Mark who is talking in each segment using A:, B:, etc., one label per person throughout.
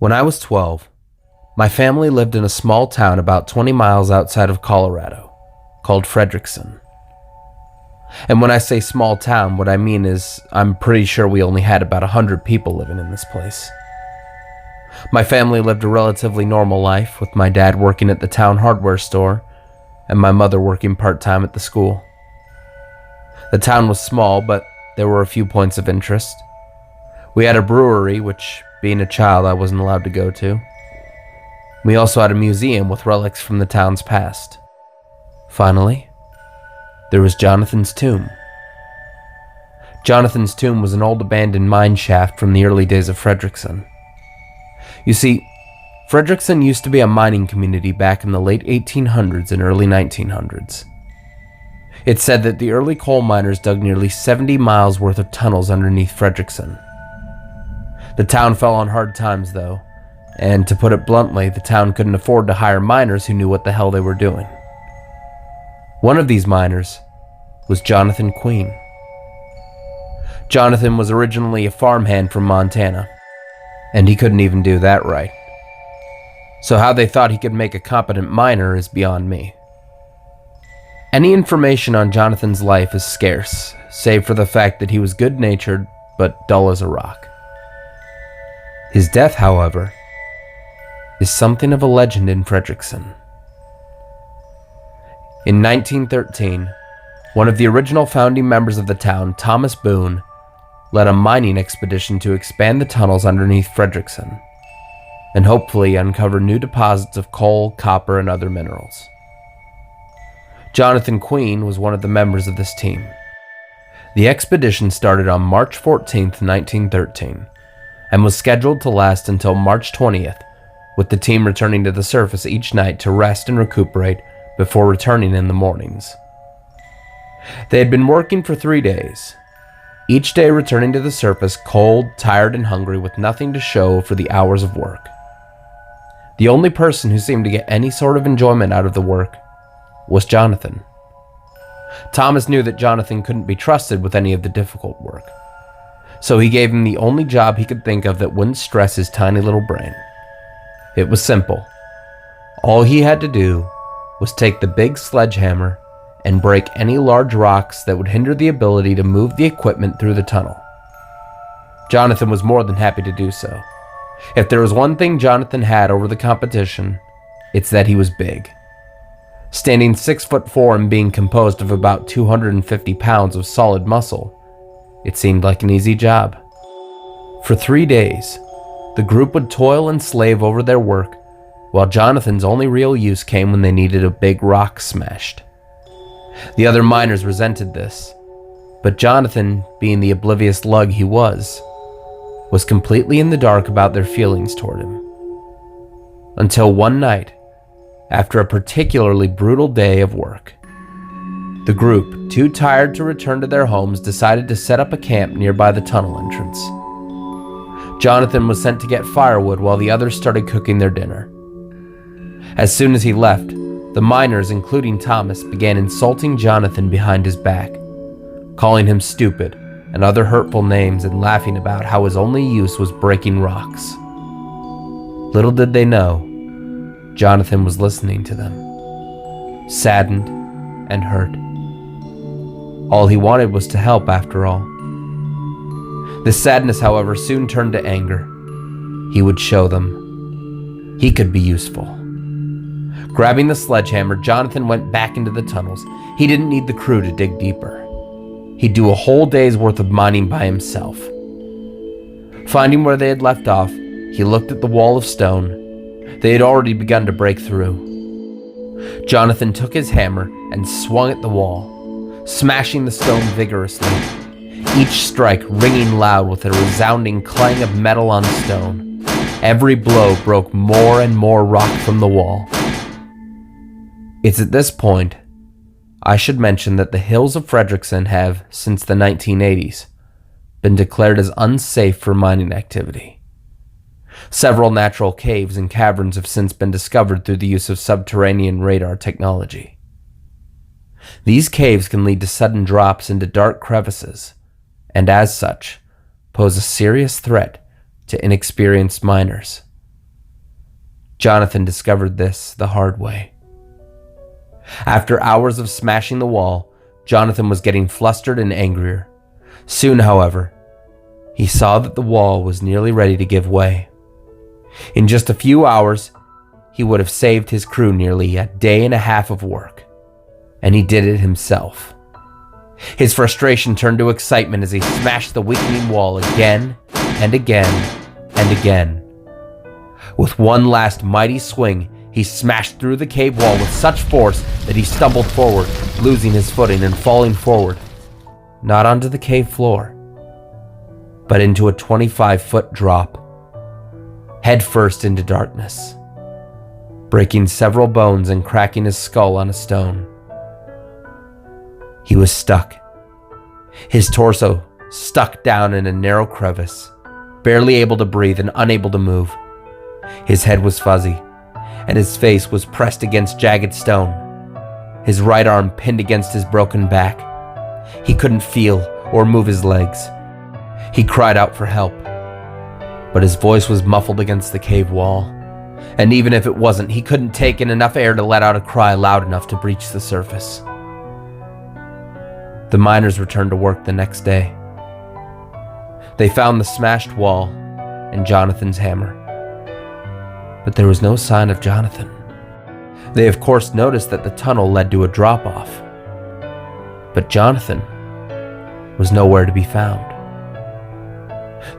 A: When I was 12, my family lived in a small town about 20 miles outside of Colorado called Frederickson. And when I say small town, what I mean is I'm pretty sure we only had about 100 people living in this place. My family lived a relatively normal life, with my dad working at the town hardware store and my mother working part-time at the school. The town was small, but there were a few points of interest. We had a brewery, which, being a child, I wasn't allowed to go to. We also had a museum with relics from the town's past. Finally, there was Jonathan's tomb. Jonathan's tomb was an old abandoned mine shaft from the early days of Frederickson. You see, Frederickson used to be a mining community back in the late 1800s and early 1900s. It's said that the early coal miners dug nearly 70 miles worth of tunnels underneath Frederickson. The town fell on hard times, though, and to put it bluntly, the town couldn't afford to hire miners who knew what the hell they were doing. One of these miners was Jonathan Queen. Jonathan was originally a farmhand from Montana, and he couldn't even do that right. So how they thought he could make a competent miner is beyond me. Any information on Jonathan's life is scarce, save for the fact that he was good-natured but dull as a rock. His death, however, is something of a legend in Frederickson. In 1913, one of the original founding members of the town, Thomas Boone, led a mining expedition to expand the tunnels underneath Frederickson and hopefully uncover new deposits of coal, copper, and other minerals. Jonathan Queen was one of the members of this team. The expedition started on March 14th, 1913, and was scheduled to last until March 20th, with the team returning to the surface each night to rest and recuperate before returning in the mornings. They had been working for 3 days, each day returning to the surface cold, tired, and hungry with nothing to show for the hours of work. The only person who seemed to get any sort of enjoyment out of the work was Jonathan. Thomas knew that Jonathan couldn't be trusted with any of the difficult work, so he gave him the only job he could think of that wouldn't stress his tiny little brain. It was simple. All he had to do was take the big sledgehammer and break any large rocks that would hinder the ability to move the equipment through the tunnel. Jonathan was more than happy to do so. If there was one thing Jonathan had over the competition, it's that he was big. Standing 6'4" and being composed of about 250 pounds of solid muscle, it seemed like an easy job. For 3 days, the group would toil and slave over their work, while Jonathan's only real use came when they needed a big rock smashed. The other miners resented this, but Jonathan, being the oblivious lug he was completely in the dark about their feelings toward him. Until one night, after a particularly brutal day of work, the group, too tired to return to their homes, decided to set up a camp nearby the tunnel entrance. Jonathan was sent to get firewood while the others started cooking their dinner. As soon as he left, the miners, including Thomas, began insulting Jonathan behind his back, calling him stupid and other hurtful names and laughing about how his only use was breaking rocks. Little did they know, Jonathan was listening to them, saddened and hurt. All he wanted was to help, after all. This sadness, however, soon turned to anger. He would show them he could be useful. Grabbing the sledgehammer, Jonathan went back into the tunnels. He didn't need the crew to dig deeper. He'd do a whole day's worth of mining by himself. Finding where they had left off, he looked at the wall of stone. They had already begun to break through. Jonathan took his hammer and swung at the wall, smashing the stone vigorously, each strike ringing loud with a resounding clang of metal on stone. Every blow broke more and more rock from the wall. It's at this point I should mention that the hills of Frederickson have, since the 1980s, been declared as unsafe for mining activity. Several natural caves and caverns have since been discovered through the use of subterranean radar technology. These caves can lead to sudden drops into dark crevices, and as such, pose a serious threat to inexperienced miners. Jonathan discovered this the hard way. After hours of smashing the wall, Jonathan was getting flustered and angrier. Soon, however, he saw that the wall was nearly ready to give way. In just a few hours, he would have saved his crew nearly a day and a half of work, and he did it himself. His frustration turned to excitement as he smashed the weakening wall again and again and again. With one last mighty swing, he smashed through the cave wall with such force that he stumbled forward, losing his footing and falling forward, not onto the cave floor, but into a 25-foot drop, headfirst into darkness, breaking several bones and cracking his skull on a stone. He was stuck, his torso stuck down in a narrow crevice, barely able to breathe and unable to move. His head was fuzzy, and his face was pressed against jagged stone, his right arm pinned against his broken back. He couldn't feel or move his legs. He cried out for help, but his voice was muffled against the cave wall, and even if it wasn't, he couldn't take in enough air to let out a cry loud enough to breach the surface. The miners returned to work the next day. They found the smashed wall and Jonathan's hammer, but there was no sign of Jonathan. They of course noticed that the tunnel led to a drop-off, but Jonathan was nowhere to be found.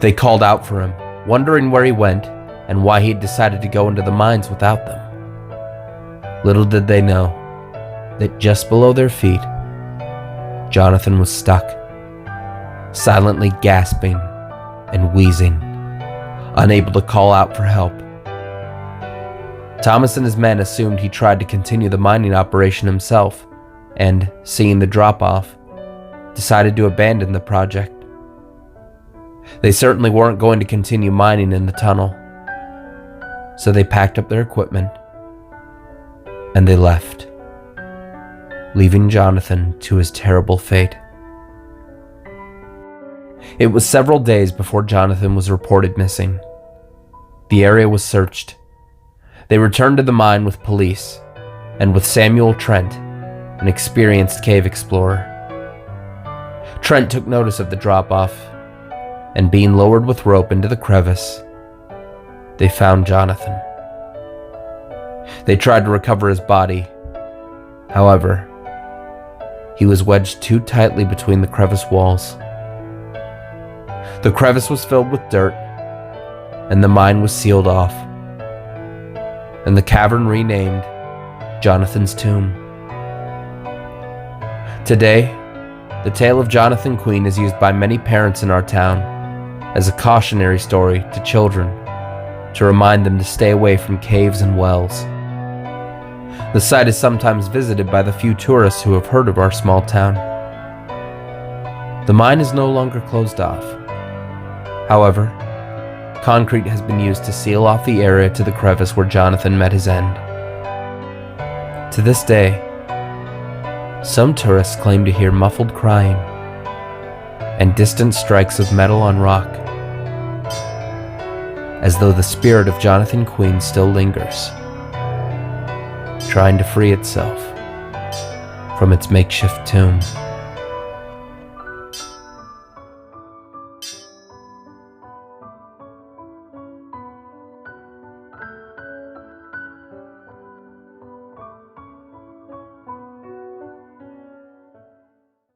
A: They called out for him, wondering where he went and why he had decided to go into the mines without them. Little did they know that just below their feet, Jonathan was stuck, silently gasping and wheezing, unable to call out for help. Thomas and his men assumed he tried to continue the mining operation himself, and, seeing the drop-off, decided to abandon the project. They certainly weren't going to continue mining in the tunnel, so they packed up their equipment and they left, leaving Jonathan to his terrible fate. It was several days before Jonathan was reported missing. The area was searched. They returned to the mine with police and with Samuel Trent, an experienced cave explorer. Trent took notice of the drop-off, and being lowered with rope into the crevice, they found Jonathan. They tried to recover his body. However, he was wedged too tightly between the crevice walls. The crevice was filled with dirt, and the mine was sealed off, and the cavern renamed Jonathan's Tomb. Today, the tale of Jonathan Queen is used by many parents in our town as a cautionary story to children to remind them to stay away from caves and wells. The site is sometimes visited by the few tourists who have heard of our small town. The mine is no longer closed off. However, concrete has been used to seal off the area to the crevice where Jonathan met his end. To this day, some tourists claim to hear muffled crying and distant strikes of metal on rock, as though the spirit of Jonathan Queen still lingers, trying to free itself from its makeshift tomb.